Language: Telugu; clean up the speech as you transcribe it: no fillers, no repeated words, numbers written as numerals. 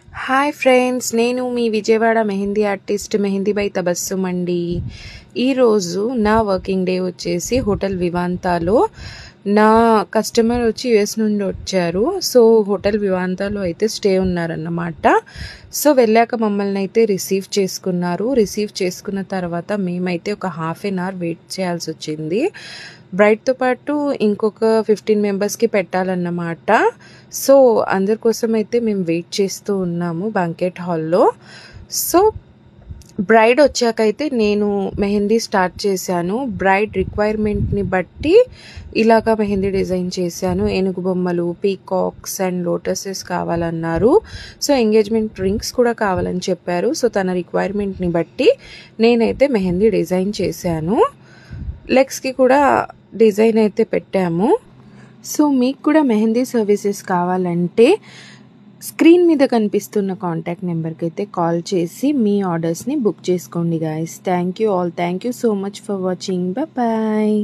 హాయ్ ఫ్రెండ్స్, నేను మీ విజయవాడ మెహందీ ఆర్టిస్ట్ మెహందీ బై తబస్సుమ్ అండి. ఈరోజు నా వర్కింగ్ డే వచ్చేసి హోటల్ వివాంతాలో. నా కస్టమర్ వచ్చి యుఎస్ నుండి వచ్చారు. సో హోటల్ వివాంతాలో అయితే స్టే ఉన్నారన్నమాట. సో వెళ్ళాక మమ్మల్ని అయితే రిసీవ్ చేసుకున్నారు. రిసీవ్ చేసుకున్న తర్వాత మేమైతే ఒక హాఫ్ ఎన్ అవర్ వెయిట్ చేయాల్సి వచ్చింది. బ్రైడ్తో పాటు ఇంకొక 15 మెంబర్స్కి పెట్టాలన్నమాట. సో అందరి కోసం అయితే మేము వెయిట్ చేస్తూ ఉన్నాము బ్యాంకెట్ హాల్లో. సో బ్రైడ్ వచ్చాకైతే నేను మెహందీ స్టార్ట్ చేశాను. బ్రైడ్ రిక్వైర్మెంట్ని బట్టి ఇలాగా మెహందీ డిజైన్ చేశాను. ఏనుగు బొమ్మలు, పీకాక్స్ అండ్ లోటసెస్ కావాలన్నారు. సో ఎంగేజ్మెంట్ రింగ్స్ కూడా కావాలని చెప్పారు. సో తన రిక్వైర్మెంట్ని బట్టి నేనైతే మెహందీ డిజైన్ చేశాను. లెగ్స్కి కూడా డిజైన్ అయితే పెట్టాము. సో మీకు కూడా మెహందీ సర్వీసెస్ కావాలంటే స్క్రీన్ మీద కనిపిస్తున్న కాంటాక్ట్ నెంబర్కి అయితే కాల్ చేసి మీ ఆర్డర్స్ని బుక్ చేసుకోండి guys. Thank you all. Thank you so much for watching. Bye.